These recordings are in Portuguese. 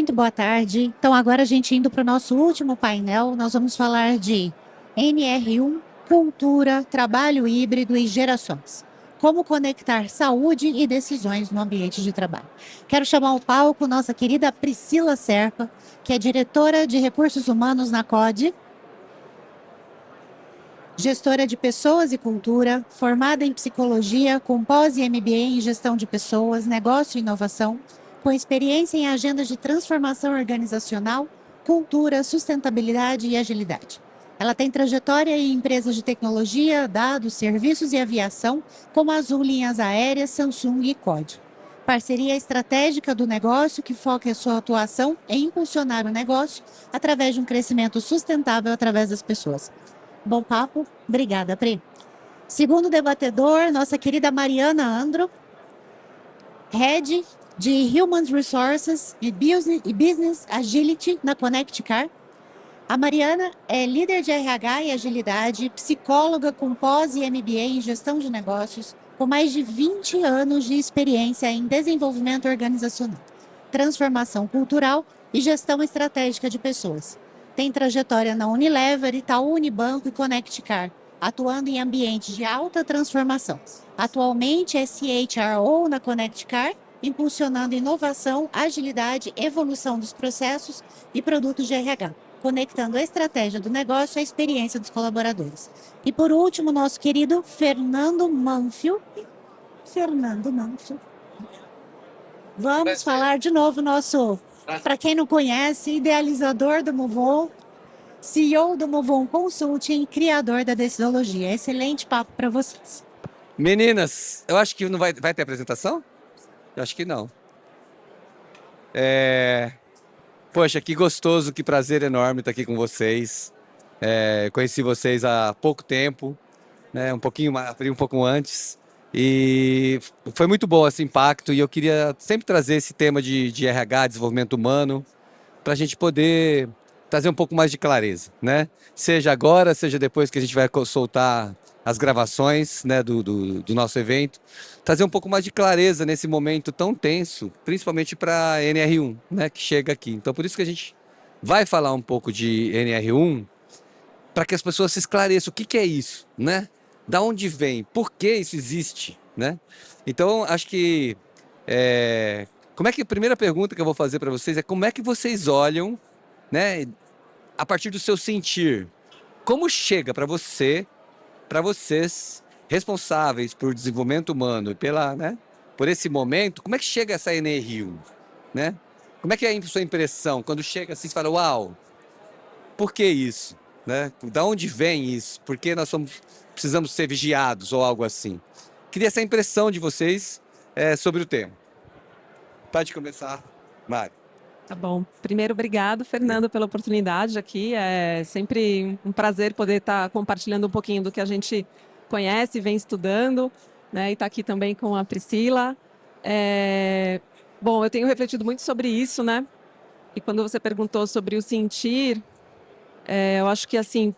muito boa tarde. Então, agora a gente indo para o nosso último painel, nós vamos falar de NR1, cultura, trabalho híbrido e gerações. Como conectar saúde e decisões no ambiente de trabalho. Quero chamar ao palco nossa querida Priscila Serpa, que é diretora de recursos humanos na CODE, gestora de pessoas e cultura, formada em psicologia, com pós e MBA em gestão de pessoas, negócio e inovação, com experiência em agendas de transformação organizacional, cultura, sustentabilidade e agilidade. Ela tem trajetória em empresas de tecnologia, dados, serviços e aviação, como Azul Linhas Aéreas, Samsung e COD. Parceria estratégica do negócio que foca a sua atuação em impulsionar o negócio através de um crescimento sustentável através das pessoas. Bom papo. Obrigada, Pri. Segundo debatedor, nossa querida Mariana Andro, Head de Human Resources e Business Agility na Connect Car. A Mariana é líder de RH e agilidade, psicóloga com pós e MBA em gestão de negócios, com mais de 20 anos de experiência em desenvolvimento organizacional, transformação cultural e gestão estratégica de pessoas. Tem trajetória na Unilever, Itaú Unibanco e Connect Car, atuando em ambientes de alta transformação. Atualmente é CHRO na Connect Car, impulsionando inovação, agilidade, evolução dos processos e produtos de RH, conectando a estratégia do negócio à experiência dos colaboradores. E por último, nosso querido Fernando Manfio. Vamos falar de novo nosso, para quem não conhece, idealizador do Movon, CEO do Movon Consulting, criador da Decidologia. Excelente papo para vocês. Meninas, eu acho que não vai ter apresentação? Eu acho que não. Poxa, que gostoso, que prazer enorme estar aqui com vocês. Conheci vocês há pouco tempo, né? Um pouco antes. E foi muito bom esse impacto. E eu queria sempre trazer esse tema de RH, desenvolvimento humano, para a gente poder trazer um pouco mais de clareza, né? Seja agora, seja depois que a gente vai soltar as gravações, né, do nosso evento, trazer um pouco mais de clareza nesse momento tão tenso, principalmente para a NR1, né, que chega aqui. Então, por isso que a gente vai falar um pouco de NR1, para que as pessoas se esclareçam o que é isso, né? Da onde vem, por que isso existe, né? Então, acho que a primeira pergunta que eu vou fazer para vocês é como é que vocês olham, né, a partir do seu sentir, como chega para vocês, responsáveis por desenvolvimento humano e por esse momento, como é que chega essa NR1, né? Como é que é a sua impressão quando chega assim, você fala, uau, por que isso, né? Da onde vem isso? Por que precisamos ser vigiados ou algo assim? Queria essa impressão de vocês sobre o tema. Pode começar, Mari. Tá bom. Primeiro, obrigado, Fernando, pela oportunidade aqui. É sempre um prazer poder estar compartilhando um pouquinho do que a gente conhece, vem estudando, né? E estar aqui também com a Priscila. Bom, eu tenho refletido muito sobre isso, né? E quando você perguntou sobre o sentir, eu acho que assim,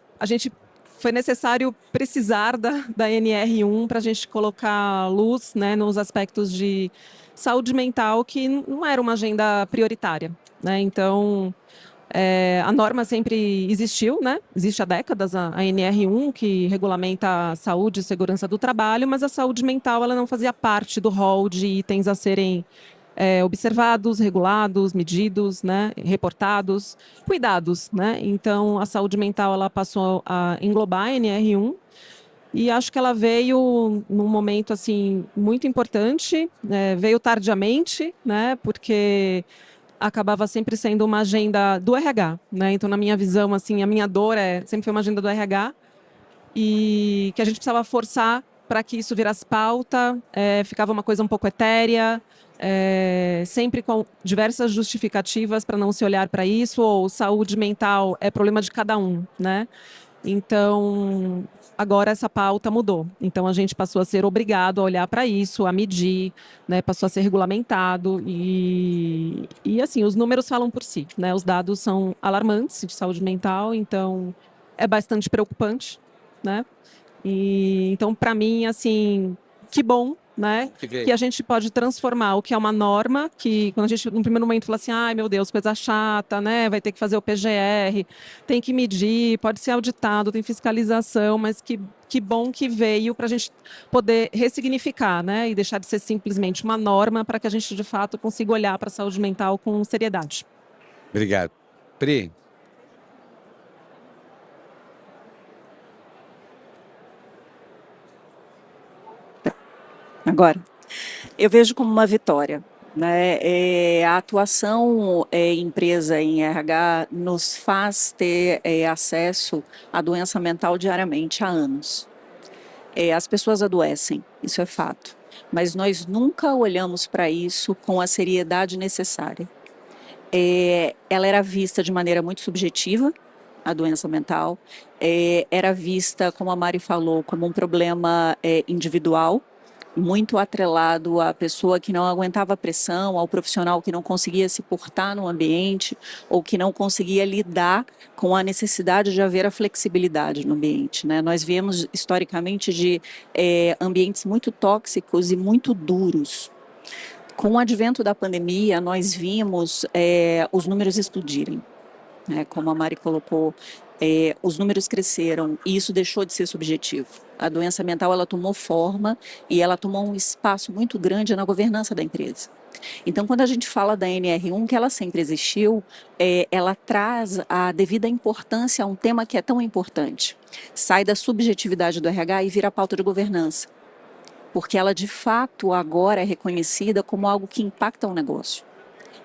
foi necessário precisar da NR1 para a gente colocar luz, né, nos aspectos de saúde mental, que não era uma agenda prioritária, né? Então, a norma sempre existiu, né? Existe há décadas a NR1, que regulamenta a saúde e segurança do trabalho, mas a saúde mental ela não fazia parte do rol de itens a serem observados, regulados, medidos, né, reportados, cuidados, né? Então, a saúde mental ela passou a englobar a NR1 e acho que ela veio num momento assim muito importante, veio tardiamente, né? Porque acabava sempre sendo uma agenda do RH, né? Então, na minha visão, assim, a minha dor sempre foi uma agenda do RH e que a gente precisava forçar para que isso virasse pauta, ficava uma coisa um pouco etérea, sempre com diversas justificativas para não se olhar para isso, ou saúde mental é problema de cada um, né? Então, agora essa pauta mudou. Então, a gente passou a ser obrigado a olhar para isso, a medir, né? Passou a ser regulamentado e assim, os números falam por si, né? Os dados são alarmantes de saúde mental, então é bastante preocupante, né? E então, para mim, assim, que bom, né? Que veio. Que a gente pode transformar o que é uma norma, que quando a gente, no primeiro momento, fala assim, ai meu Deus, coisa chata, né? Vai ter que fazer o PGR, tem que medir, pode ser auditado, tem fiscalização, mas que bom que veio para a gente poder ressignificar, né? E deixar de ser simplesmente uma norma para que a gente, de fato, consiga olhar para a saúde mental com seriedade. Obrigado. Pri, Agora, eu vejo como uma vitória, né? A atuação empresa em RH nos faz ter acesso à doença mental diariamente há anos. As pessoas adoecem, isso é fato, mas nós nunca olhamos para isso com a seriedade necessária. Ela era vista de maneira muito subjetiva, a doença mental, era vista, como a Mari falou, como um problema individual, muito atrelado à pessoa que não aguentava a pressão, ao profissional que não conseguia se portar no ambiente ou que não conseguia lidar com a necessidade de haver a flexibilidade no ambiente, né? Nós viemos historicamente de ambientes muito tóxicos e muito duros. Com o advento da pandemia, nós vimos os números explodirem, né? Como a Mari colocou, os números cresceram e isso deixou de ser subjetivo. A doença mental ela tomou forma e ela tomou um espaço muito grande na governança da empresa. Então, quando a gente fala da NR1, que ela sempre existiu, ela traz a devida importância a um tema que é tão importante. Sai da subjetividade do RH e vira a pauta de governança. Porque ela, de fato, agora é reconhecida como algo que impacta o negócio.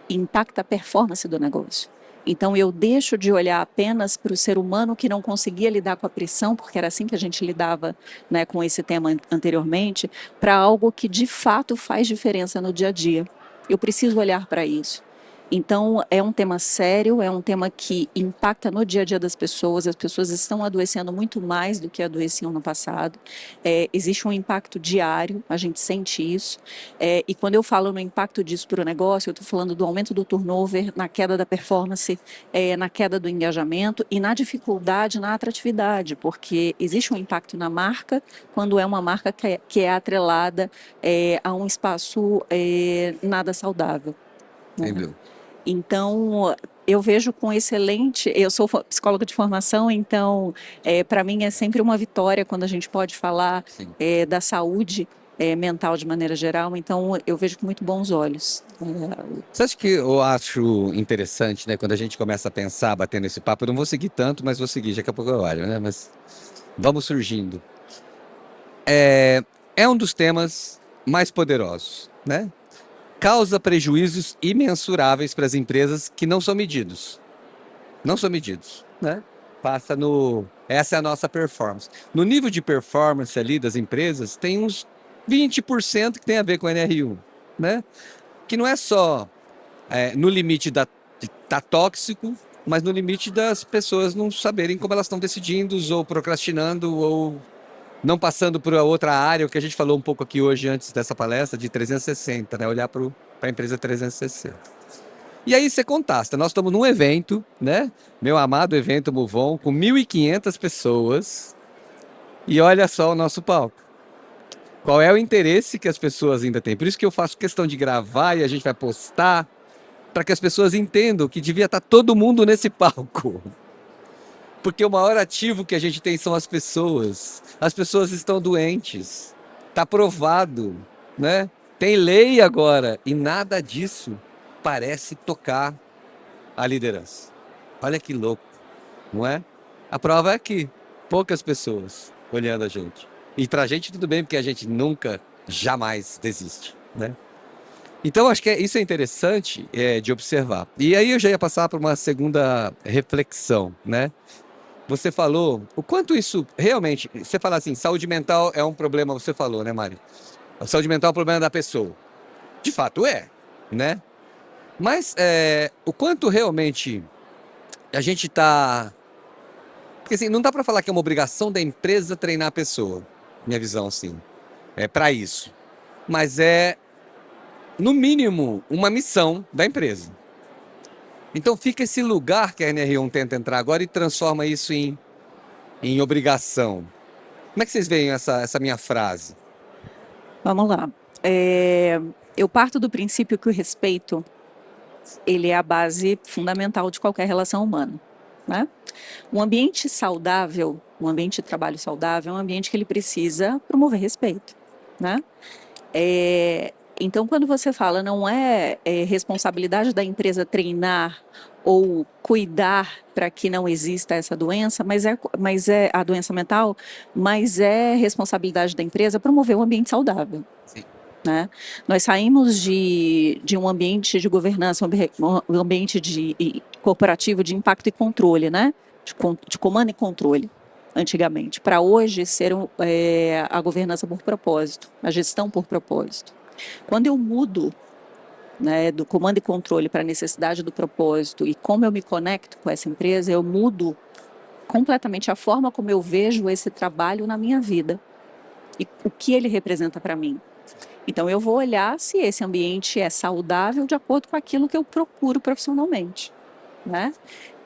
Impacta a performance do negócio. Então, eu deixo de olhar apenas para o ser humano que não conseguia lidar com a pressão, porque era assim que a gente lidava, né, com esse tema anteriormente, para algo que, de fato, faz diferença no dia a dia. Eu preciso olhar para isso. Então, é um tema sério, é um tema que impacta no dia a dia das pessoas. As pessoas estão adoecendo muito mais do que adoeciam no passado. Existe um impacto diário, a gente sente isso. E quando eu falo no impacto disso para o negócio, eu estou falando do aumento do turnover, na queda da performance, na queda do engajamento e na dificuldade na atratividade, porque existe um impacto na marca quando é uma marca que é atrelada a um espaço nada saudável. entendeu? Então, eu vejo com excelente. Eu sou psicóloga de formação, então, para mim é sempre uma vitória quando a gente pode falar da saúde mental de maneira geral. Então, eu vejo com muito bons olhos. Você acha que eu acho interessante, né? Quando a gente começa a pensar, batendo esse papo, eu não vou seguir tanto, mas vou seguir, daqui a pouco eu olho, né? Mas vamos surgindo. É um dos temas mais poderosos, né? Causa prejuízos imensuráveis para as empresas que não são medidos. Não são medidos, né? Passa no... Essa é a nossa performance. No nível de performance ali das empresas, tem uns 20% que tem a ver com NR1, né? Que não é só no limite de tá tóxico, mas no limite das pessoas não saberem como elas estão decidindo, ou procrastinando, ou não passando por outra área, o que a gente falou um pouco aqui hoje antes dessa palestra, de 360, né? Olhar para a empresa 360. E aí você contasta, nós estamos num evento, né? Meu amado evento Muvon, com 1.500 pessoas, e olha só o nosso palco. Qual é o interesse que as pessoas ainda têm? Por isso que eu faço questão de gravar e a gente vai postar, para que as pessoas entendam que devia estar todo mundo nesse palco. Porque o maior ativo que a gente tem são as pessoas. As pessoas estão doentes. Está provado, né? Tem lei agora e nada disso parece tocar a liderança. Olha que louco, não é? A prova é aqui, poucas pessoas olhando a gente. E pra gente tudo bem, porque a gente nunca, jamais desiste, né? Então, acho que isso é interessante de observar. E aí eu já ia passar para uma segunda reflexão, né? Você falou o quanto isso realmente... Você fala assim, saúde mental é um problema, você falou, né, Mari? A saúde mental é um problema da pessoa. De fato é, né? Mas o quanto realmente a gente está... Porque assim, não dá para falar que é uma obrigação da empresa treinar a pessoa. Minha visão, assim, é para isso. Mas no mínimo, uma missão da empresa. Então fica esse lugar que a NR1 tenta entrar agora e transforma isso em obrigação. Como é que vocês veem essa minha frase? Vamos lá. eu parto do princípio que o respeito, ele é a base fundamental de qualquer relação humana, né? Um ambiente saudável, um ambiente de trabalho saudável, é um ambiente que ele precisa promover respeito, né? Então, quando você fala não é responsabilidade da empresa treinar ou cuidar para que não exista essa doença, mas é a doença mental, mas é responsabilidade da empresa promover um ambiente saudável. Sim. Né? Nós saímos de um ambiente de governança, um ambiente corporativo de impacto e controle, né? De comando e controle, antigamente, para hoje ser a governança por propósito, a gestão por propósito. Quando eu mudo, né, do comando e controle para a necessidade do propósito e como eu me conecto com essa empresa, eu mudo completamente a forma como eu vejo esse trabalho na minha vida e o que ele representa para mim. Então, eu vou olhar se esse ambiente é saudável de acordo com aquilo que eu procuro profissionalmente, né?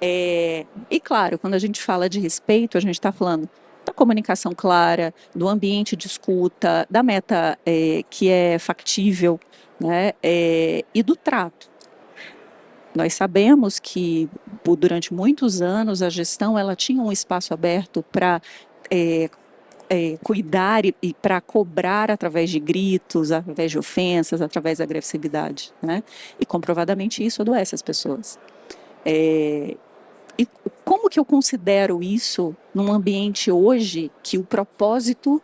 E claro, quando a gente fala de respeito, a gente está falando da comunicação clara, do ambiente de escuta, da meta que é factível, né? E do trato. Nós sabemos que durante muitos anos a gestão ela tinha um espaço aberto para cuidar e para cobrar através de gritos, através de ofensas, através da agressividade, né? E comprovadamente isso adoece as pessoas. E como que eu considero isso num ambiente hoje que o propósito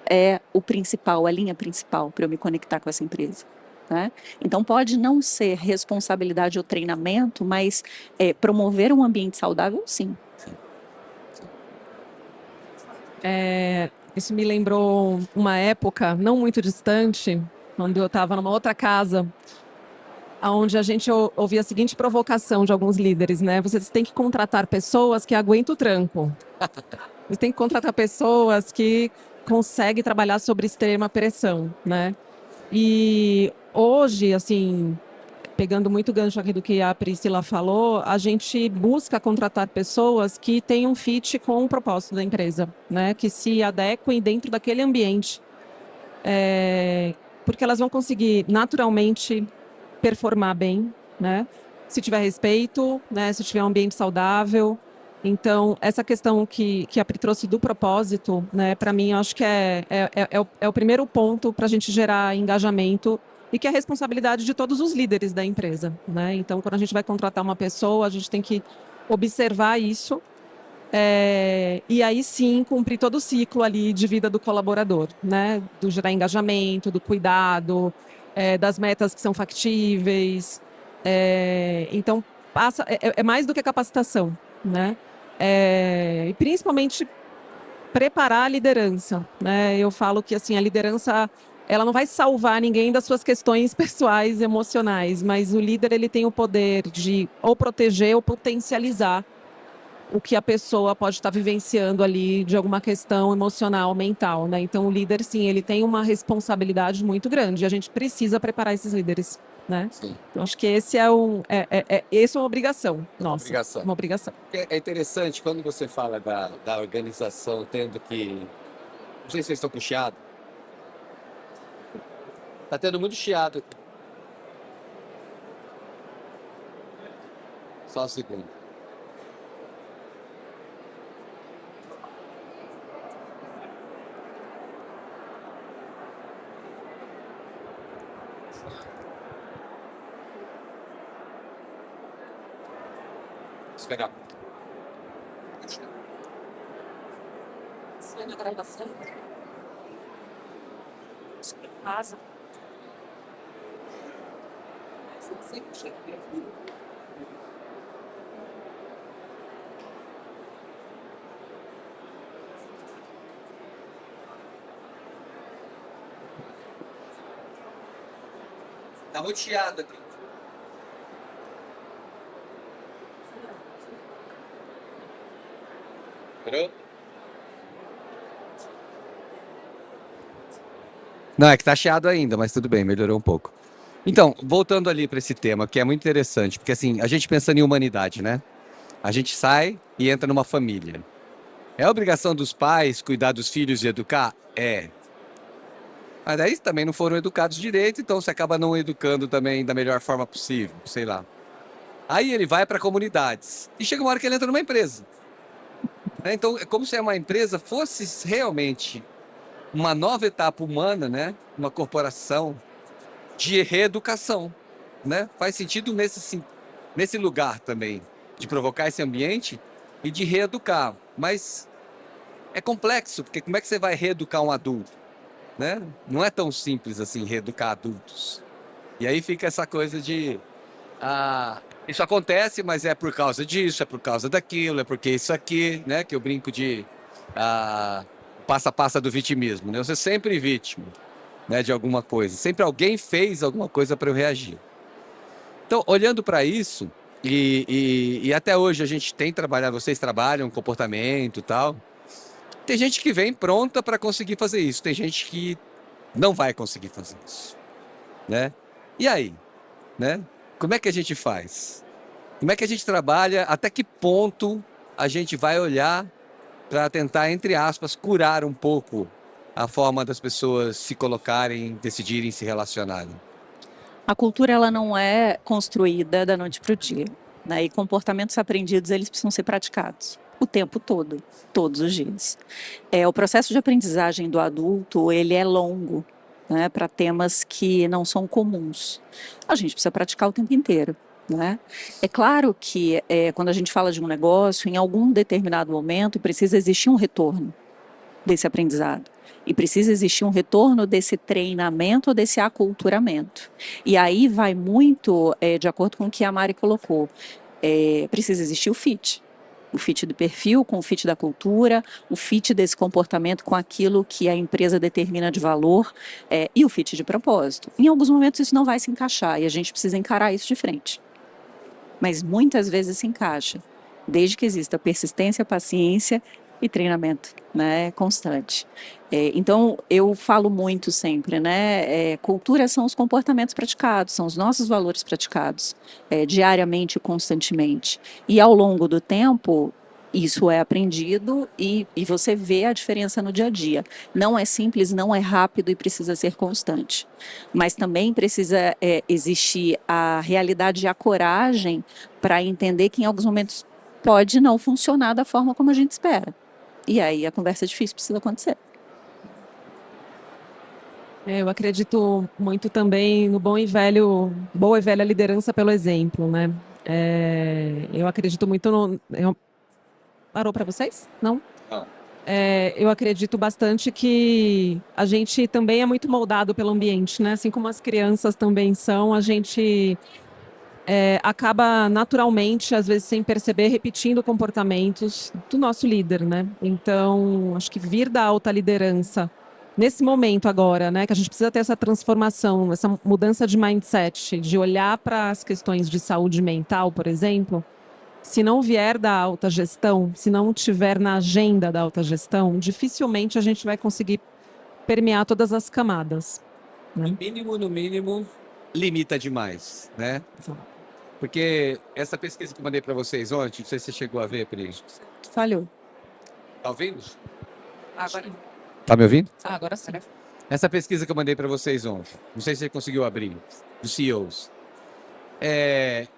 é o principal, a linha principal para eu me conectar com essa empresa? Né? Então pode não ser responsabilidade ou treinamento, mas promover um ambiente saudável, sim. Isso me lembrou uma época não muito distante, quando eu estava numa outra casa, onde a gente ouvia a seguinte provocação de alguns líderes, né? Vocês têm que contratar pessoas que aguentam o tranco. Vocês têm que contratar pessoas que conseguem trabalhar sob extrema pressão, né? E hoje, assim, pegando muito gancho aqui do que a Priscila falou, a gente busca contratar pessoas que tenham fit com o propósito da empresa, né? Que se adequem dentro daquele ambiente. Porque elas vão conseguir naturalmente performar bem, né? Se tiver respeito, né? Se tiver um ambiente saudável. Então, essa questão que a Pri trouxe do propósito, né? Para mim, eu acho que é o primeiro ponto para a gente gerar engajamento e que é a responsabilidade de todos os líderes da empresa, né? Então, quando a gente vai contratar uma pessoa, a gente tem que observar isso e aí sim cumprir todo o ciclo ali de vida do colaborador, né? Do gerar engajamento, do cuidado, das metas que são factíveis. Então, é mais do que capacitação, né? E principalmente preparar a liderança, né? Eu falo que assim a liderança ela não vai salvar ninguém das suas questões pessoais, emocionais, mas o líder ele tem o poder de ou proteger ou potencializar o que a pessoa pode estar vivenciando ali de alguma questão emocional, mental, né? Então o líder sim, ele tem uma responsabilidade muito grande e a gente precisa preparar esses líderes, né? Sim. Então, acho que esse esse é uma obrigação nossa. Obrigação. Uma obrigação. É interessante quando você fala da organização tendo que. Não sei se vocês estão com chiado. Tá tendo muito chiado aqui. Só um segundo. Deixa eu pegar. Isso é na gravação? Casa. Tá muito chiado aqui. Parou? Não, é que tá chiado ainda, mas tudo bem, melhorou um pouco. Então, voltando ali para esse tema, que é muito interessante, porque assim, a gente pensando em humanidade, né? A gente sai e entra numa família. É obrigação dos pais cuidar dos filhos e educar? É. Mas daí também não foram educados direito, então você acaba não educando também da melhor forma possível, sei lá. Aí ele vai para comunidades. E chega uma hora que ele entra numa empresa. Né? Então, é como se uma empresa fosse realmente uma nova etapa humana, né? Uma corporação de reeducação. Né? Faz sentido nesse lugar também, de provocar esse ambiente e de reeducar. Mas é complexo, porque como é que você vai reeducar um adulto? Né? Não é tão simples assim reeducar adultos. E aí fica essa coisa de isso acontece, mas é por causa disso, é por causa daquilo, é porque isso aqui, né? Que eu brinco de passa-passa do vitimismo, né? Eu sou sempre vítima, né, de alguma coisa. Sempre alguém fez alguma coisa para eu reagir. Então, olhando para isso, e até hoje a gente tem trabalhado, vocês trabalham comportamento e tal. Tem gente que vem pronta para conseguir fazer isso, tem gente que não vai conseguir fazer isso, né? E aí, né? Como é que a gente faz? Como é que a gente trabalha? Até que ponto a gente vai olhar para tentar, entre aspas, curar um pouco a forma das pessoas se colocarem, decidirem se relacionarem? A cultura ela não é construída da noite para o dia, né? E comportamentos aprendidos eles precisam ser praticados o tempo todo, todos os dias. O processo de aprendizagem do adulto ele é longo, né? Para temas que não são comuns. A gente precisa praticar o tempo inteiro. Né? É claro que quando a gente fala de um negócio, em algum determinado momento precisa existir um retorno desse aprendizado. E precisa existir um retorno desse treinamento, desse aculturamento. E aí vai muito de acordo com o que a Mari colocou. Precisa existir o fit. O fit do perfil com o fit da cultura, o fit desse comportamento com aquilo que a empresa determina de valor e o fit de propósito. Em alguns momentos isso não vai se encaixar e a gente precisa encarar isso de frente. Mas muitas vezes se encaixa, desde que exista persistência, paciência e treinamento, né, constante. Então, eu falo muito sempre, né, cultura são os comportamentos praticados, são os nossos valores praticados, diariamente e constantemente. E ao longo do tempo, isso é aprendido e você vê a diferença no dia a dia. Não é simples, não é rápido e precisa ser constante. Mas também precisa existir a realidade e a coragem para entender que em alguns momentos pode não funcionar da forma como a gente espera. E aí a conversa difícil precisa acontecer. Eu acredito muito também no boa e velha liderança pelo exemplo, né? Eu acredito muito no... Parou para vocês? Não? Não. Eu acredito bastante que a gente também é muito moldado pelo ambiente, né? Assim como as crianças também são, a gente acaba naturalmente, às vezes sem perceber, repetindo comportamentos do nosso líder, né? Então, acho que vir da alta liderança nesse momento agora, né, que a gente precisa ter essa transformação, essa mudança de mindset, de olhar para as questões de saúde mental, por exemplo. Se não vier da alta gestão, se não tiver na agenda da alta gestão, dificilmente a gente vai conseguir permear todas as camadas. Né? No mínimo, limita demais, né? Porque essa pesquisa que eu mandei para vocês ontem, não sei se você chegou a ver, Pri. Falhou. Tá ouvindo? Agora, Tá me ouvindo? agora sim. Essa pesquisa que eu mandei para vocês ontem, não sei se você conseguiu abrir, dos CEOs. Eu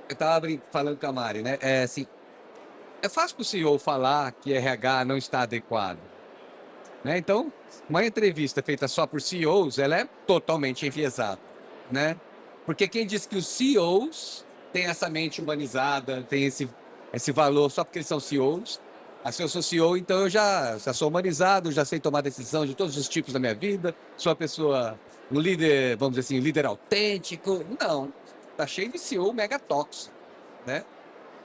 estava falando com a Mari, né? Assim, é fácil para o CEO falar que RH não está adequado. Né? Então, uma entrevista feita só por CEOs, ela é totalmente enviesada. Né? Porque quem diz que os CEOs têm essa mente humanizada, tem esse valor só porque eles são CEOs. Se eu sou CEO, então eu já sou humanizado, já sei tomar decisão de todos os tipos da minha vida, sou uma pessoa, um líder, vamos dizer assim, um líder autêntico. Não, tá cheio de CEO mega tóxico, né?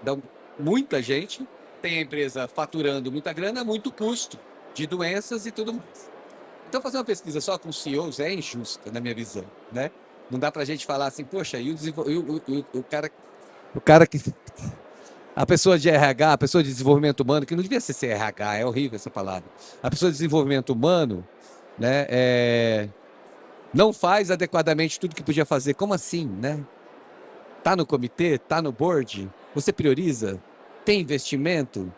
Então, muita gente tem a empresa faturando muita grana, muito custo de doenças e tudo mais. Então, fazer uma pesquisa só com CEOs é injusta, na minha visão, né? Não dá pra gente falar assim, poxa, e o cara que... A pessoa de RH, a pessoa de desenvolvimento humano, que não devia ser RH, é horrível essa palavra. A pessoa de desenvolvimento humano, né, não faz adequadamente tudo que podia fazer. Como assim, né? Tá no comitê, tá no board, você prioriza, tem investimento,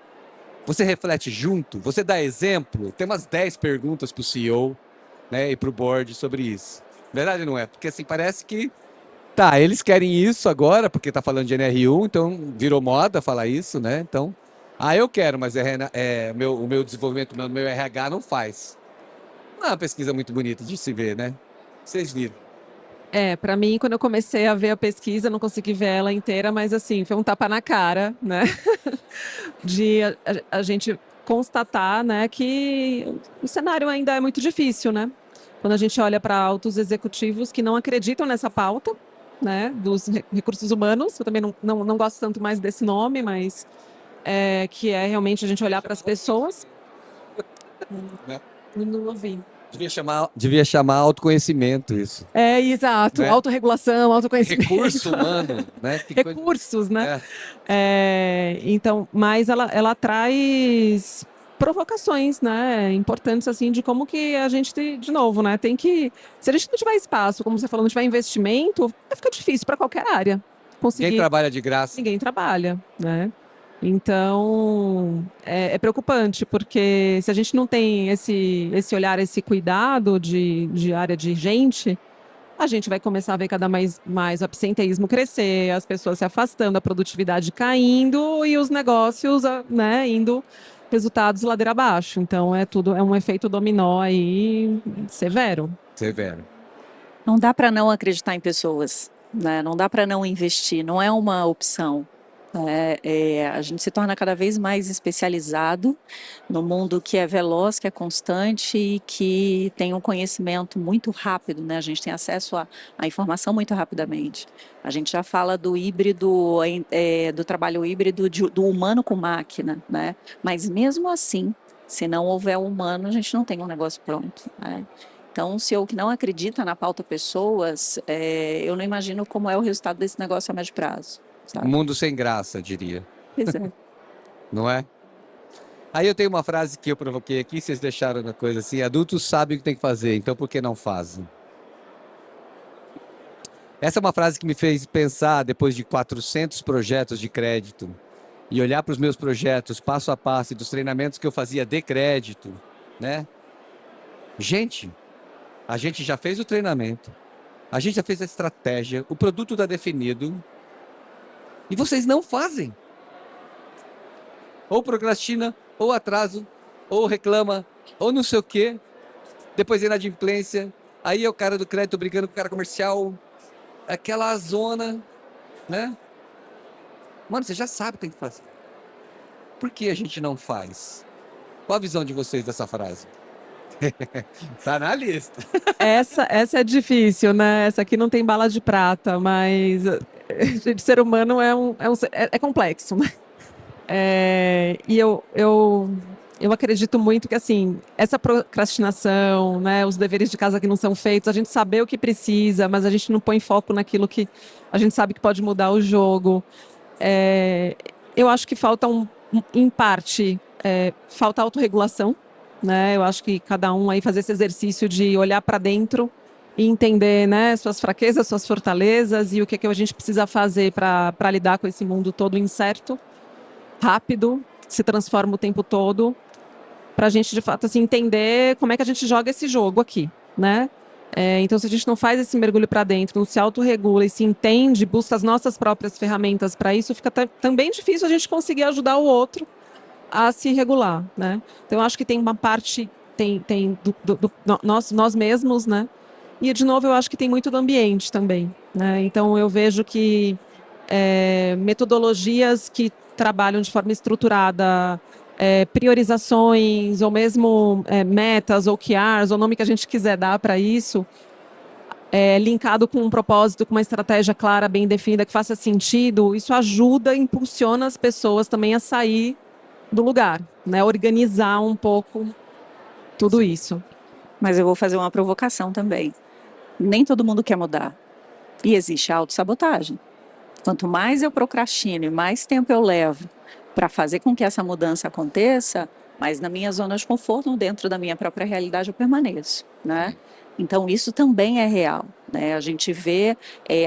você reflete junto, você dá exemplo. Tem umas 10 perguntas para o CEO, né, e para o board sobre isso. Verdade, não é? Porque assim, parece que tá, eles querem isso agora, porque tá falando de NR1, então virou moda falar isso, né? Então, eu quero, mas o meu desenvolvimento, o meu RH não faz. Não é uma pesquisa muito bonita de se ver, né? Vocês viram. Para mim, quando eu comecei a ver a pesquisa, não consegui ver ela inteira, mas assim, foi um tapa na cara, né? De a gente constatar, né, que o cenário ainda é muito difícil, né? Quando a gente olha para altos executivos que não acreditam nessa pauta, né, dos recursos humanos, eu também não gosto tanto mais desse nome, mas que é realmente a gente olhar para as pessoas. Né? Não ouvi. Devia chamar autoconhecimento isso. Exato. Né? Autorregulação, autoconhecimento. Recurso humano, né? Recursos, né? Então, mas ela traz provocações, né, importantes assim de como que a gente de novo, né, tem que, se a gente não tiver espaço, como você falou, não tiver investimento, vai ficar difícil para qualquer área conseguir. Ninguém trabalha de graça. Ninguém trabalha, né? Então, é preocupante, porque se a gente não tem esse olhar, esse cuidado de área de gente, a gente vai começar a ver cada mais o absenteísmo crescer, as pessoas se afastando, a produtividade caindo e os negócios, né, indo resultados ladeira abaixo. Então, é um efeito dominó aí severo. Severo. Não dá para não acreditar em pessoas, né? Não dá para não investir, não é uma opção. A gente se torna cada vez mais especializado no mundo que é veloz, que é constante e que tem um conhecimento muito rápido, né? A gente tem acesso à informação muito rapidamente. A gente já fala do híbrido, do trabalho híbrido do humano com máquina, né? Mas mesmo assim, se não houver humano, a gente não tem um negócio pronto, né? Então, se eu que não acredita na pauta pessoas, eu não imagino como é o resultado desse negócio a médio prazo. Sabe? Mundo sem graça, diria. Pois é. Não é? Aí eu tenho uma frase que eu provoquei aqui, vocês deixaram na coisa assim: adultos sabem o que tem que fazer, então por que não fazem? Essa é uma frase que me fez pensar, depois de 400 projetos de crédito, e olhar para os meus projetos passo a passo e dos treinamentos que eu fazia de crédito, né? Gente, a gente já fez o treinamento, a gente já fez a estratégia, o produto está definido, e vocês não fazem. Ou procrastina, ou atraso, ou reclama, ou não sei o quê. Depois inadimplência. Aí é o cara do crédito brigando com o cara comercial. Aquela zona, né? Mano, você já sabe o que tem que fazer. Por que a gente não faz? Qual a visão de vocês dessa frase? Tá na lista. Essa é difícil, né? Essa aqui não tem bala de prata, mas de ser humano é complexo, né? E eu acredito muito que, assim, essa procrastinação, né, os deveres de casa que não são feitos, a gente saber o que precisa, mas a gente não põe foco naquilo que a gente sabe que pode mudar o jogo. Eu acho que falta, em parte, falta autorregulação, né? Eu acho que cada um aí fazer esse exercício de olhar para dentro e entender, né, suas fraquezas, suas fortalezas e o que a gente precisa fazer para lidar com esse mundo todo incerto, rápido, que se transforma o tempo todo, para a gente, de fato, assim, entender como é que a gente joga esse jogo aqui, né? Então, se a gente não faz esse mergulho para dentro, não se autorregula e se entende, busca as nossas próprias ferramentas para isso, fica também difícil a gente conseguir ajudar o outro a se regular, né? Então, eu acho que tem uma parte, nós mesmos, né? E, de novo, eu acho que tem muito do ambiente também, né? Então, eu vejo que metodologias que trabalham de forma estruturada, priorizações, ou mesmo metas, ou OKRs, ou o nome que a gente quiser dar para isso, linkado com um propósito, com uma estratégia clara, bem definida, que faça sentido, isso ajuda, impulsiona as pessoas também a sair do lugar, né? Organizar um pouco tudo isso. Mas eu vou fazer uma provocação também. Nem todo mundo quer mudar. E existe a autossabotagem. Quanto mais eu procrastino e mais tempo eu levo para fazer com que essa mudança aconteça, mais na minha zona de conforto, dentro da minha própria realidade, eu permaneço, né? Então, isso também é real, né? A gente vê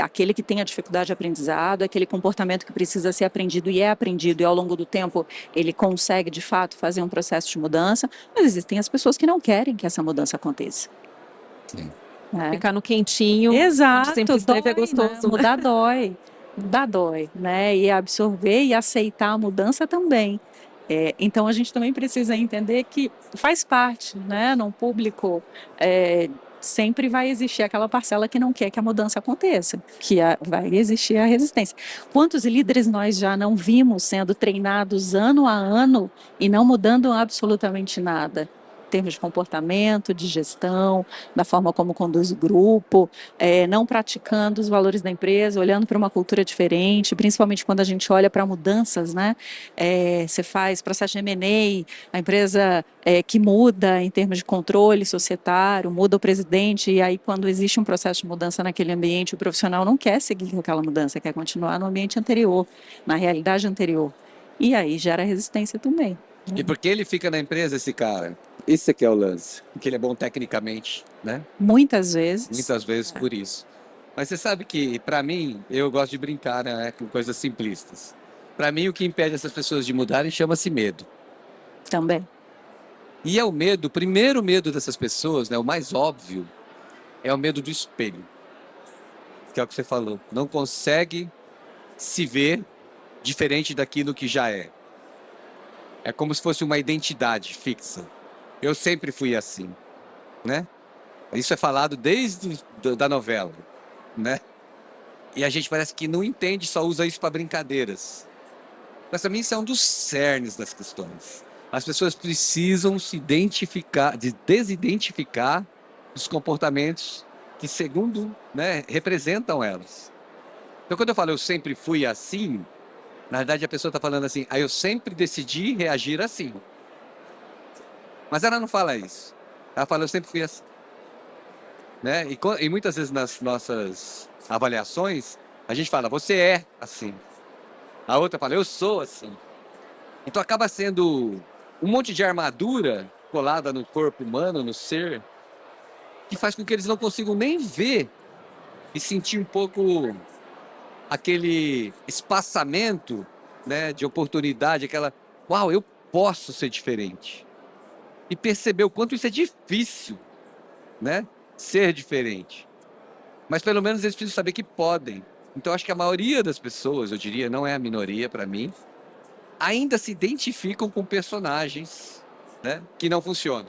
aquele que tem a dificuldade de aprendizado, aquele comportamento que precisa ser aprendido e é aprendido, e ao longo do tempo ele consegue, de fato, fazer um processo de mudança, mas existem as pessoas que não querem que essa mudança aconteça. né? Ficar no quentinho, Exato, onde sempre esteve é dói, gostoso. né? Né? Mudar dói, mudar dói, né? E absorver e aceitar a mudança também. Então a gente também precisa entender que faz parte, né? Num público sempre vai existir aquela parcela que não quer que a mudança aconteça, vai existir a resistência. Quantos líderes nós já não vimos sendo treinados ano a ano e não mudando absolutamente nada? Em termos de comportamento, de gestão, da forma como conduz o grupo, não praticando os valores da empresa, olhando para uma cultura diferente, principalmente quando a gente olha para mudanças, né? Você faz processo de M&A, a empresa que muda em termos de controle societário, muda o presidente, e aí quando existe um processo de mudança naquele ambiente, o profissional não quer seguir com aquela mudança, quer continuar no ambiente anterior, na realidade anterior. E aí gera resistência também. E por que ele fica na empresa, esse cara? Esse aqui é o lance. Porque ele é bom tecnicamente, né? Muitas vezes. Muitas vezes por isso. Mas você sabe que, para mim, eu gosto de brincar, né, com coisas simplistas. Para mim, o que impede essas pessoas de mudarem chama-se medo. Também. E é o medo, o primeiro medo dessas pessoas, né, o mais óbvio, é o medo do espelho. Que é o que você falou. Não consegue se ver diferente daquilo que já é. É como se fosse uma identidade fixa. Eu sempre fui assim, né? Isso é falado desde da novela, né? E a gente parece que não entende, só usa isso para brincadeiras. Mas para mim isso é um dos cernes das questões. As pessoas precisam se identificar, desidentificar dos comportamentos que, segundo, né, representam elas. Então, quando eu falo eu sempre fui assim, na verdade a pessoa está falando assim, eu sempre decidi reagir assim. Mas ela não fala isso. Ela fala eu sempre fui assim. Né? E muitas vezes nas nossas avaliações, a gente fala, você é assim. A outra fala, eu sou assim. Então acaba sendo um monte de armadura colada no corpo humano, no ser, que faz com que eles não consigam nem ver e sentir um pouco aquele espaçamento, né, de oportunidade, aquela, uau, eu posso ser diferente. E perceber o quanto isso é difícil, né, ser diferente. Mas pelo menos eles precisam saber que podem. Então acho que a maioria das pessoas, eu diria, não é a minoria para mim, ainda se identificam com personagens, né, que não funcionam.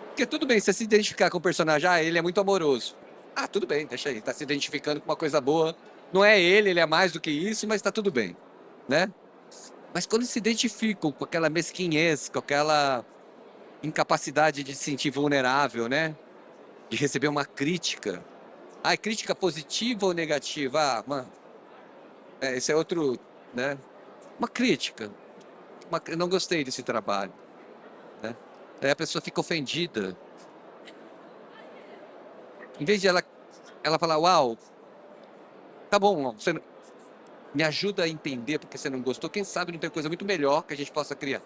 Porque tudo bem, você se identificar com o personagem, ele é muito amoroso. Tudo bem, deixa aí, tá se identificando com uma coisa boa. Não é ele é mais do que isso, mas tá tudo bem, né? Mas quando se identificam com aquela mesquinhez, com aquela incapacidade de se sentir vulnerável, né? De receber uma crítica. É crítica positiva ou negativa? Mano, esse é outro, né? Uma crítica. Eu não gostei desse trabalho, né? Aí a pessoa fica ofendida. Em vez de ela falar, uau, tá bom, você me ajuda a entender porque você não gostou, quem sabe não tem coisa muito melhor que a gente possa criar.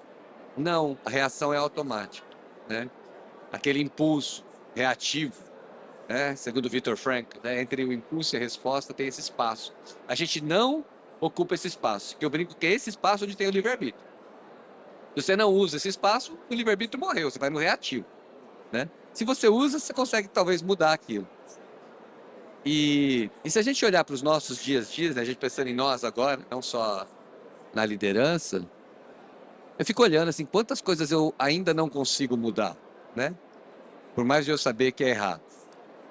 Não, a reação é automática, né? Aquele impulso reativo, né? Segundo o Viktor Frankl, né? Entre o impulso e a resposta tem esse espaço. A gente não ocupa esse espaço, que eu brinco que é esse espaço onde tem o livre-arbítrio. Se você não usa esse espaço, o livre-arbítrio morreu, você vai no reativo, né? Se você usa, você consegue talvez mudar aquilo. E se a gente olhar para os nossos dias, né, a gente pensando em nós agora, não só na liderança, eu fico olhando assim, quantas coisas eu ainda não consigo mudar, né? Por mais de eu saber que é errado.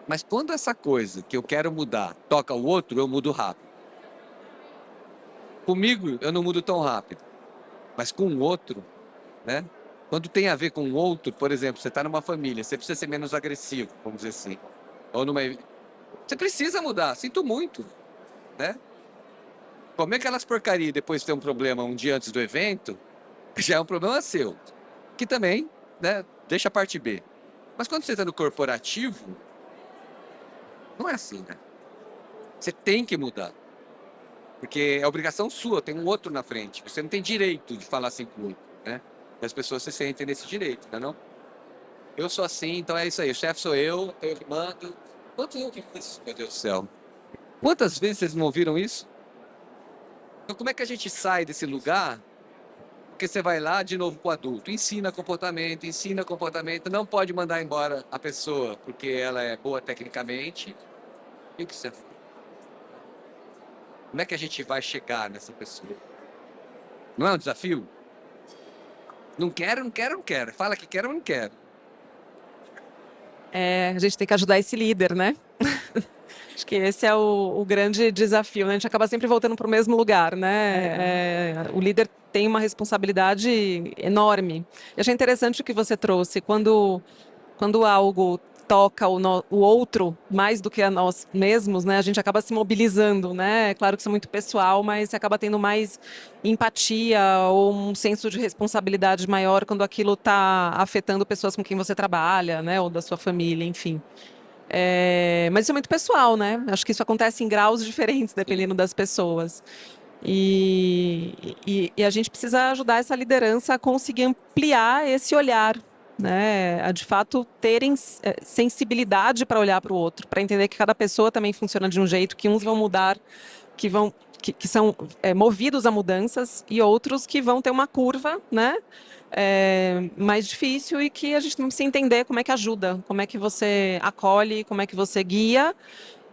Mas quando essa coisa que eu quero mudar toca o outro, eu mudo rápido. Comigo, eu não mudo tão rápido. Mas com o outro, né? Quando tem a ver com o outro, por exemplo, você está numa família, você precisa ser menos agressivo, vamos dizer assim. Ou numa... Você precisa mudar, sinto muito, né? Comer aquelas porcarias e depois ter um problema um dia antes do evento, já é um problema seu. Que também, né, deixa a parte B. Mas quando você está no corporativo, não é assim, né? Você tem que mudar. Porque é obrigação sua, tem um outro na frente. Você não tem direito de falar assim com o outro, né? E as pessoas se sentem nesse direito, né, não? Eu sou assim, então é isso aí. O chefe sou eu que mando. Quantos eu que fiz, meu Deus do céu? Quantas vezes vocês não ouviram isso? Então como é que a gente sai desse lugar Porque você vai lá de novo com o adulto, ensina comportamento, não pode mandar embora a pessoa porque ela é boa tecnicamente. E o que você... Como é que a gente vai chegar nessa pessoa? Não é um desafio? Não quero, não quero, não quero. Fala que quero, mas não quero. A gente tem que ajudar esse líder, né? Acho que esse é o grande desafio, né? A gente acaba sempre voltando para o mesmo lugar, né? O líder tem uma responsabilidade enorme. Eu achei interessante o que você trouxe. Quando algo toca o outro mais do que a nós mesmos, né? A gente acaba se mobilizando, né? É claro que isso é muito pessoal, mas você acaba tendo mais empatia ou um senso de responsabilidade maior quando aquilo está afetando pessoas com quem você trabalha, né? Ou da sua família, enfim. Mas isso é muito pessoal, né? Acho que isso acontece em graus diferentes, dependendo das pessoas. E a gente precisa ajudar essa liderança a conseguir ampliar esse olhar, né? A de fato terem sensibilidade para olhar para o outro, para entender que cada pessoa também funciona de um jeito, que uns vão mudar, que são movidos a mudanças e outros que vão ter uma curva, né? Mais difícil e que a gente precisa entender como é que ajuda, como é que você acolhe, como é que você guia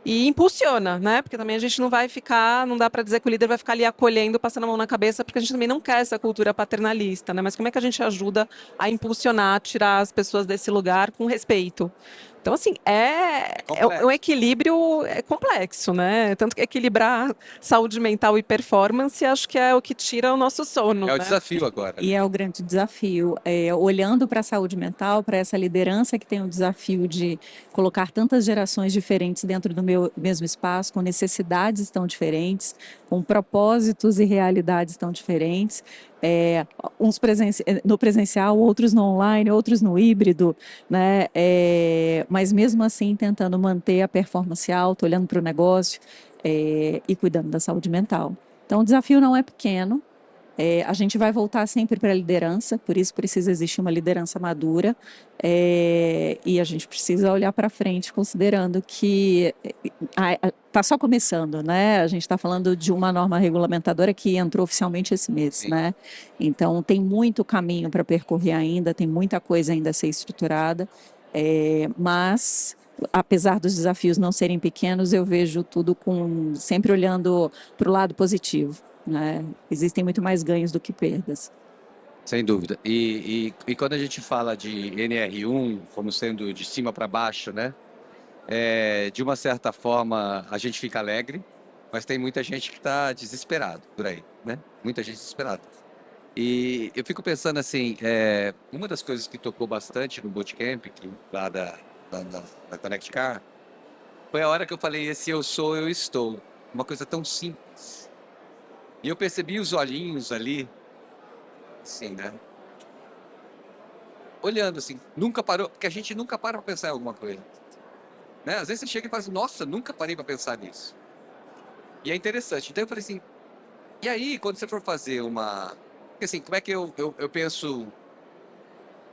e impulsiona, né? Porque também a gente não vai ficar, não dá para dizer que o líder vai ficar ali acolhendo, passando a mão na cabeça, porque a gente também não quer essa cultura paternalista, né? Mas como é que a gente ajuda a impulsionar, tirar as pessoas desse lugar com respeito? Então, assim, um equilíbrio complexo, né? Tanto que equilibrar saúde mental e performance, acho que é o que tira o nosso sono, É o né? desafio agora. E é o grande desafio, olhando para a saúde mental, para essa liderança que tem o desafio de colocar tantas gerações diferentes dentro do meu mesmo espaço, com necessidades tão diferentes, com propósitos e realidades tão diferentes, uns no presencial, outros no online, outros no híbrido, né? Mas mesmo assim tentando manter a performance alta, olhando para o negócio e cuidando da saúde mental. Então o desafio não é pequeno. A gente vai voltar sempre para a liderança, por isso precisa existir uma liderança madura, e a gente precisa olhar para frente, considerando que está só começando, né? A gente está falando de uma norma regulamentadora que entrou oficialmente esse mês, Sim. né? Então tem muito caminho para percorrer ainda, tem muita coisa ainda a ser estruturada, mas apesar dos desafios não serem pequenos, eu vejo tudo sempre olhando para o lado positivo. Né? Existem muito mais ganhos do que perdas. Sem dúvida. E quando a gente fala de NR1 como sendo de cima para baixo, né? De uma certa forma a gente fica alegre, mas tem muita gente que está desesperado por aí, né? Muita gente desesperada. E eu fico pensando assim, uma das coisas que tocou bastante no bootcamp, lá da Connect Car, foi a hora que eu falei, esse eu sou, eu estou. Uma coisa tão simples. E eu percebi os olhinhos ali, assim, né? Olhando assim, nunca parou, porque a gente nunca para pensar em alguma coisa. Né? Às vezes você chega e fala assim, nossa, nunca parei para pensar nisso. E é interessante. Então eu falei assim, e aí, quando você for fazer uma... Porque assim, como é que eu penso...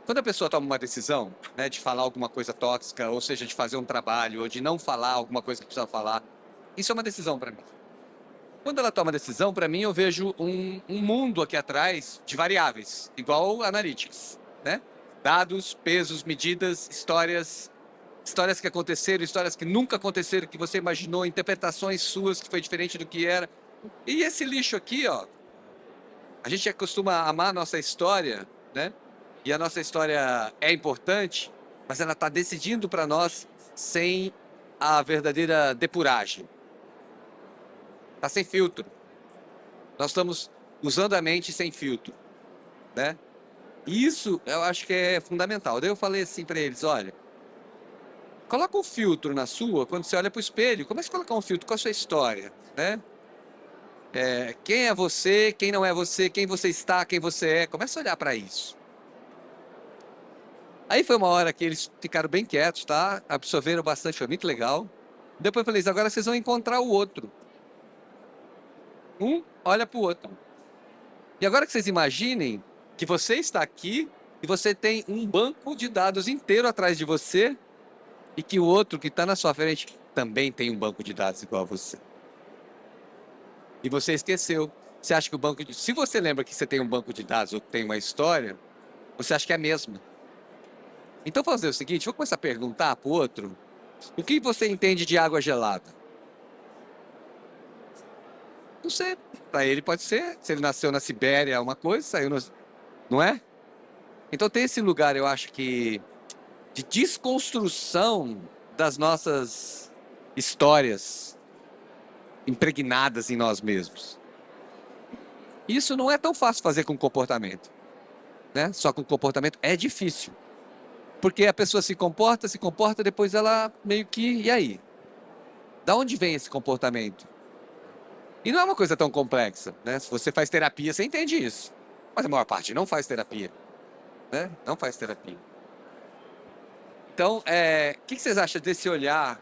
Quando a pessoa toma uma decisão, né, de falar alguma coisa tóxica, ou seja, de fazer um trabalho, ou de não falar alguma coisa que precisa falar, isso é uma decisão para mim. Quando ela toma decisão, para mim, eu vejo um mundo aqui atrás de variáveis, igual Analytics, né? Dados, pesos, medidas, histórias que aconteceram, histórias que nunca aconteceram, que você imaginou, interpretações suas que foi diferente do que era. E esse lixo aqui, ó, a gente costuma amar a nossa história, né? E a nossa história é importante, mas ela está decidindo para nós sem a verdadeira depuragem. Está sem filtro. Nós estamos usando a mente sem filtro, né? E isso eu acho que é fundamental. Daí eu falei assim para eles, olha, coloca um filtro na sua, quando você olha para o espelho, comece a colocar um filtro com a sua história, né? Quem é você, quem não é você, quem você está, quem você é, comece a olhar para isso. Aí foi uma hora que eles ficaram bem quietos, tá? Absorveram bastante, foi muito legal. Depois eu falei, agora vocês vão encontrar o outro. Um olha para o outro. E agora que vocês imaginem que você está aqui e você tem um banco de dados inteiro atrás de você e que o outro que está na sua frente também tem um banco de dados igual a você. E você esqueceu. você acha que o banco de... Se você lembra que você tem um banco de dados ou que tem uma história, você acha que é a mesma. Então, vou fazer o seguinte, vou começar a perguntar para o outro, o que você entende de água gelada? Não sei, para ele pode ser, se ele nasceu na Sibéria, uma coisa, saiu no... Não é? Então tem esse lugar, eu acho que, de desconstrução das nossas histórias impregnadas em nós mesmos. Isso não é tão fácil fazer com comportamento, né? Só com comportamento é difícil. Porque a pessoa se comporta, depois ela meio que... E aí? Da onde vem esse comportamento? E não é uma coisa tão complexa, né? Se você faz terapia, você entende isso. Mas a maior parte não faz terapia, né? Não faz terapia. Então, o que vocês acham desse olhar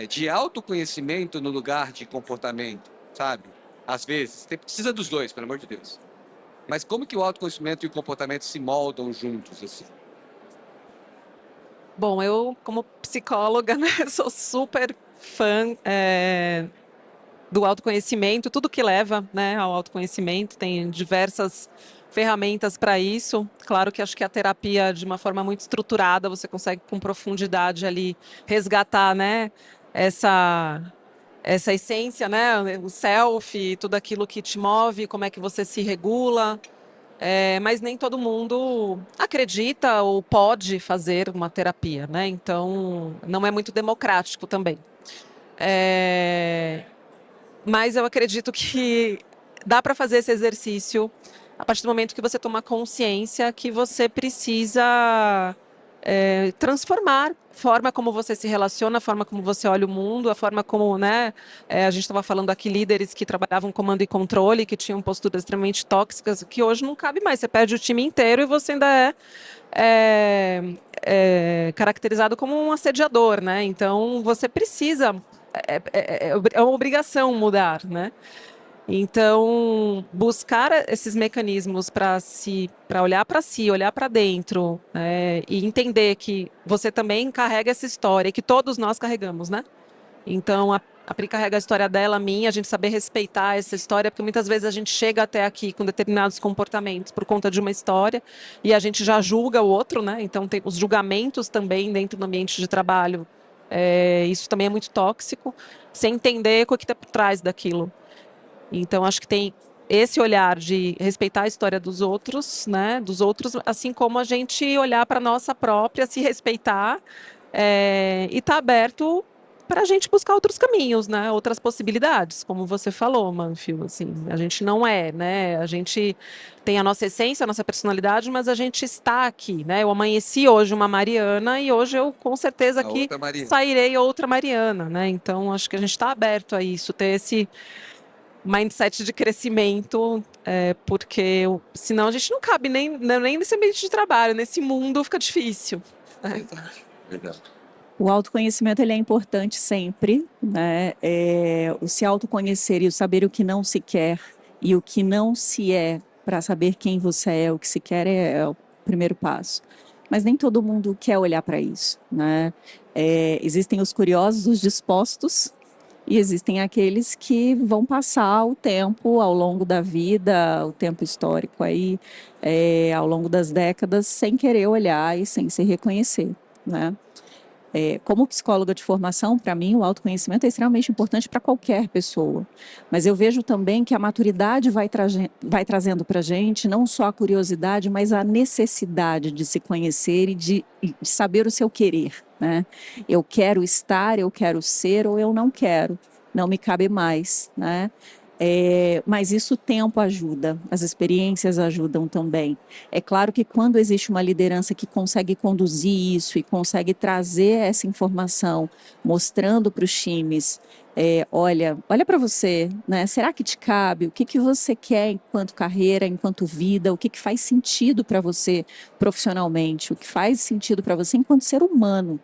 de autoconhecimento no lugar de comportamento, sabe? Às vezes, precisa dos dois, pelo amor de Deus. Mas como que o autoconhecimento e o comportamento se moldam juntos, assim? Bom, eu, como psicóloga, né, sou super fã do autoconhecimento, tudo que leva, né, ao autoconhecimento, tem diversas ferramentas para isso. Claro que acho que a terapia, de uma forma muito estruturada, você consegue com profundidade ali resgatar, né, essa essência, né, o self, tudo aquilo que te move, como é que você se regula. Mas nem todo mundo acredita ou pode fazer uma terapia, né? Então, não é muito democrático também. Mas eu acredito que dá para fazer esse exercício a partir do momento que você toma consciência que você precisa transformar a forma como você se relaciona, a forma como você olha o mundo, a forma como, né, a gente estava falando aqui, líderes que trabalhavam comando e controle, que tinham posturas extremamente tóxicas, que hoje não cabe mais, você perde o time inteiro e você ainda é caracterizado como um assediador, né? Então, você precisa, é uma obrigação mudar, né? Então, buscar esses mecanismos para olhar para si, olhar para dentro, e entender que você também carrega essa história, que todos nós carregamos, né? Então, a Pri carrega a história dela, a minha, a gente saber respeitar essa história, porque muitas vezes a gente chega até aqui com determinados comportamentos por conta de uma história e a gente já julga o outro, né? Então, tem os julgamentos também dentro do ambiente de trabalho. Isso também é muito tóxico, sem entender o que está por trás daquilo. Então, acho que tem esse olhar de respeitar a história dos outros, né? Dos outros, assim como a gente olhar para a nossa própria, se respeitar e estar aberto para a gente buscar outros caminhos, né? Outras possibilidades, como você falou, Manfio. Assim, a gente não né? A gente tem a nossa essência, a nossa personalidade, mas a gente está aqui, né? Eu amanheci hoje uma Mariana e hoje eu, com certeza, aqui sairei outra Mariana, né? Então, acho que a gente está aberto a isso, ter esse mindset de crescimento, porque senão a gente não cabe nem nesse ambiente de trabalho, nesse mundo fica difícil. Verdade. O autoconhecimento ele é importante sempre, né? O se autoconhecer e o saber o que não se quer e o que não se é, para saber quem você é, o que se quer é o primeiro passo. Mas nem todo mundo quer olhar para isso, né? Existem os curiosos, os dispostos, e existem aqueles que vão passar o tempo ao longo da vida, o tempo histórico aí, ao longo das décadas, sem querer olhar e sem se reconhecer, né? Como psicóloga de formação, para mim, o autoconhecimento é extremamente importante para qualquer pessoa. Mas eu vejo também que a maturidade vai trazendo para a gente não só a curiosidade, mas a necessidade de se conhecer e de saber o seu querer, né? Eu quero estar, eu quero ser ou eu não quero. Não me cabe mais, né? Mas isso o tempo ajuda, as experiências ajudam também. É claro que quando existe uma liderança que consegue conduzir isso e consegue trazer essa informação, mostrando para os times, olha para você, né? Será que te cabe? O que você quer enquanto carreira, enquanto vida? O que faz sentido para você profissionalmente? O que faz sentido para você enquanto ser humano?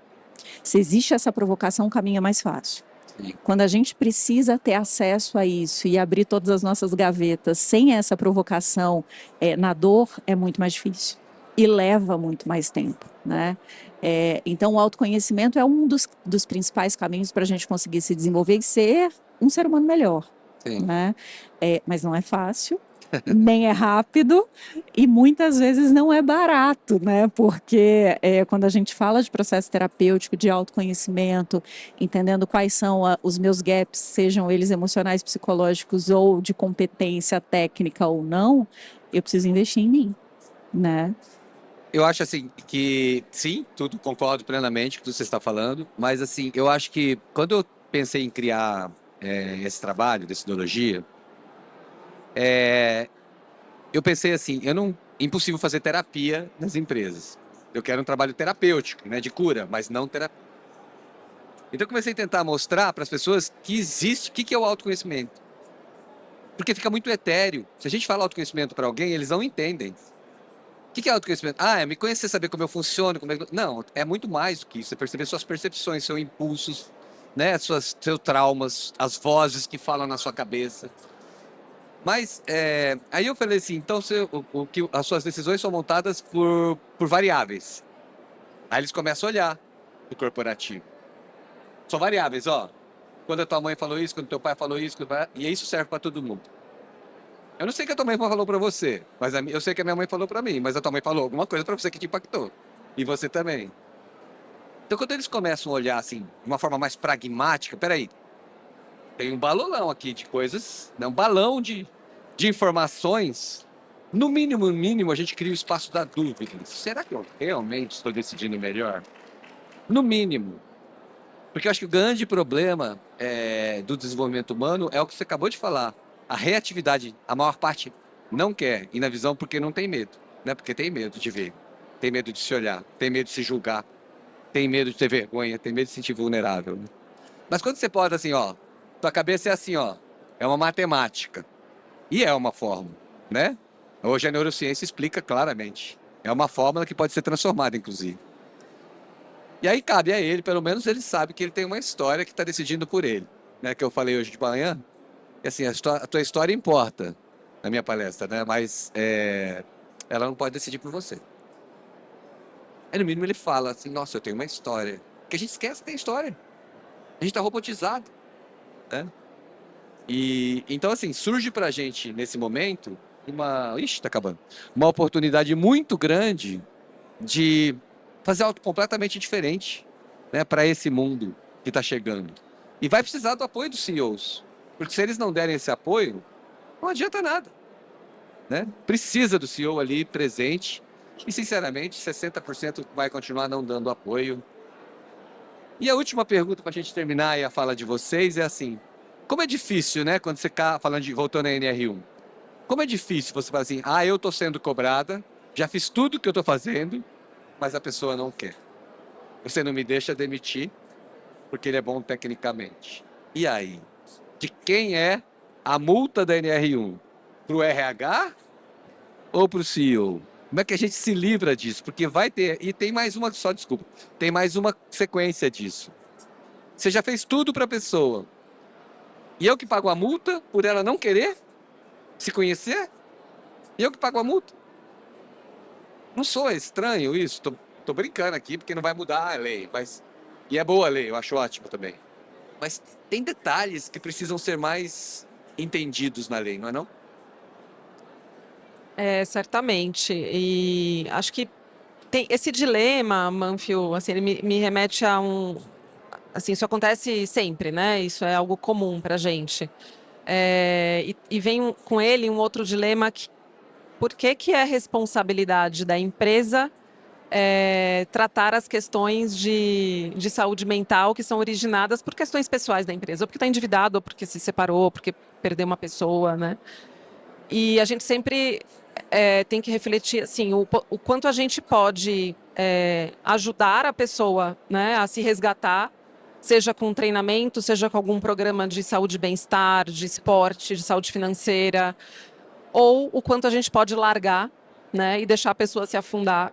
Se existe essa provocação, o caminho é mais fácil. Quando a gente precisa ter acesso a isso e abrir todas as nossas gavetas sem essa provocação na dor, é muito mais difícil e leva muito mais tempo, né? Então, o autoconhecimento é um dos principais caminhos para a gente conseguir se desenvolver e ser um ser humano melhor. Sim. né? Mas não é fácil, nem é rápido e muitas vezes não é barato, né? Porque quando a gente fala de processo terapêutico, de autoconhecimento, entendendo quais são os meus gaps, sejam eles emocionais, psicológicos ou de competência técnica ou não, eu preciso investir em mim, né? Eu acho assim que sim, tudo concordo plenamente com o que você está falando, mas assim, eu acho que quando eu pensei em criar esse trabalho de sinologia, eu pensei assim, impossível fazer terapia nas empresas. Eu quero um trabalho terapêutico, né, de cura, mas não terapia. Então eu comecei a tentar mostrar para as pessoas que existe, o que que é o autoconhecimento. Porque fica muito etéreo. Se a gente fala autoconhecimento para alguém, eles não entendem. O que é autoconhecimento? Ah, é me conhecer, saber como eu funciono, como é... Não, é muito mais do que isso. É perceber suas percepções, seus impulsos, né, seus traumas, as vozes que falam na sua cabeça. Mas aí eu falei assim, então as suas decisões são montadas por variáveis. Aí eles começam a olhar o corporativo. São variáveis, ó. Quando a tua mãe falou isso, quando teu pai falou isso, e isso serve para todo mundo. Eu não sei o que a tua mãe falou para você, mas eu sei que a minha mãe falou para mim, mas a tua mãe falou alguma coisa para você que te impactou. E você também. Então quando eles começam a olhar assim, de uma forma mais pragmática, peraí, tem um balolão aqui de coisas, né? Um balão de informações. No mínimo, a gente cria o espaço da dúvida. Será que eu realmente estou decidindo melhor? No mínimo. Porque eu acho que o grande problema do desenvolvimento humano é o que você acabou de falar. A reatividade, a maior parte não quer ir na visão porque não tem medo. Né? Porque tem medo de ver, tem medo de se olhar, tem medo de se julgar, tem medo de ter vergonha, tem medo de se sentir vulnerável. Né? Mas quando você pode assim, ó, tua cabeça é assim, ó, é uma matemática. E é uma fórmula, né? Hoje a neurociência explica claramente. É uma fórmula que pode ser transformada, inclusive. E aí cabe a ele, pelo menos ele sabe que ele tem uma história que está decidindo por ele. Né? Que eu falei hoje de manhã. E assim, a tua história importa na minha palestra, né? Mas ela não pode decidir por você. Aí no mínimo ele fala assim, nossa, eu tenho uma história. Porque a gente esquece que tem história. A gente está robotizado, né? E então assim, surge pra gente nesse momento tá acabando. Uma oportunidade muito grande de fazer algo completamente diferente, né, para esse mundo que está chegando. E vai precisar do apoio dos CEOs, porque se eles não derem esse apoio, não adianta nada, né? Precisa do CEO ali presente e, sinceramente, 60% vai continuar não dando apoio. E a última pergunta para a gente terminar aí a fala de vocês é assim, como é difícil, né, quando você está falando voltando à NR1, como é difícil você falar assim, eu estou sendo cobrada, já fiz tudo o que eu estou fazendo, mas a pessoa não quer. Você não me deixa demitir, porque ele é bom tecnicamente. E aí? De quem é a multa da NR1? Para o RH ou para o CEO? Como é que a gente se livra disso? Porque vai ter, e tem mais uma, só desculpa, tem mais uma sequência disso. Você já fez tudo para a pessoa. E eu que pago a multa por ela não querer se conhecer? E eu que pago a multa? Não sou estranho isso? Tô brincando aqui porque não vai mudar a lei, mas e é boa a lei, eu acho ótimo também. Mas tem detalhes que precisam ser mais entendidos na lei, não é não? Certamente. E acho que tem esse dilema, Manfio, assim, ele me remete a assim, isso acontece sempre, né? Isso é algo comum para a gente. E vem com ele um outro dilema que por que é responsabilidade da empresa tratar as questões de saúde mental que são originadas por questões pessoais da empresa, ou porque está endividado, ou porque se separou, ou porque perdeu uma pessoa, né? E a gente sempre tem que refletir assim, o quanto a gente pode ajudar a pessoa, né, a se resgatar, seja com treinamento, seja com algum programa de saúde e bem-estar, de esporte, de saúde financeira, ou o quanto a gente pode largar, né, e deixar a pessoa se afundar.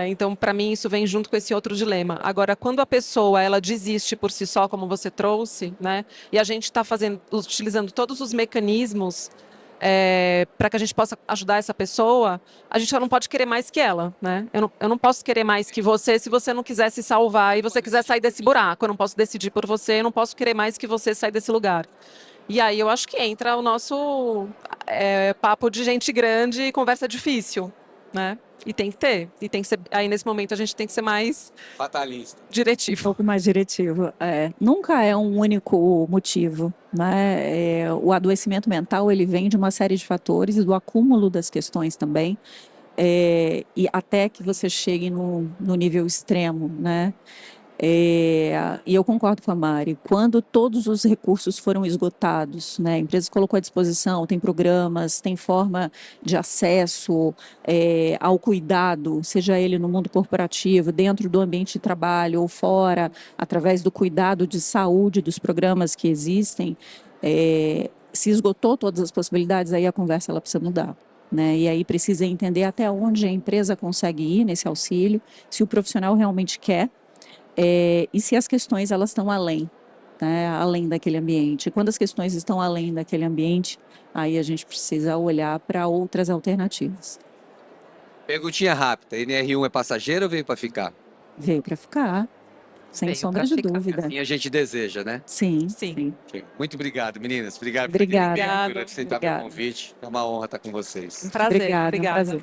Então, para mim, isso vem junto com esse outro dilema. Agora, quando a pessoa ela desiste por si só, como você trouxe, né, e a gente está utilizando todos os mecanismos para que a gente possa ajudar essa pessoa, a gente já não pode querer mais que ela, né? Eu não posso querer mais que você se você não quiser se salvar e você quiser sair desse buraco. Eu não posso decidir por você, eu não posso querer mais que você saia desse lugar. E aí eu acho que entra o nosso papo de gente grande e conversa difícil, né? E tem que ter. E tem que ser. Aí nesse momento a gente tem que ser mais Fatalista. Um diretivo. pouco mais diretivo. Nunca é um único motivo, né? O adoecimento mental ele vem de uma série de fatores e do acúmulo das questões também, e até que você chegue no nível extremo, né? E eu concordo com a Mari, quando todos os recursos foram esgotados, né, a empresa colocou à disposição, tem programas, tem forma de acesso ao cuidado, seja ele no mundo corporativo, dentro do ambiente de trabalho ou fora, através do cuidado de saúde dos programas que existem, se esgotou todas as possibilidades, aí a conversa ela precisa mudar. Né? E aí precisa entender até onde a empresa consegue ir nesse auxílio, se o profissional realmente quer, e se as questões elas estão além, né, além daquele ambiente. Quando as questões estão além daquele ambiente, aí a gente precisa olhar para outras alternativas. Perguntinha rápida: NR1 é passageiro ou veio para ficar? Veio para ficar, sem Veio sombra pra de ficar. dúvida. Assim a gente deseja, né? Sim, Sim. sim. Muito obrigado, meninas. Obrigado Obrigada. por aceitar meu Obrigada. convite. É uma honra estar com vocês. Um prazer. Obrigada, um Obrigada. prazer.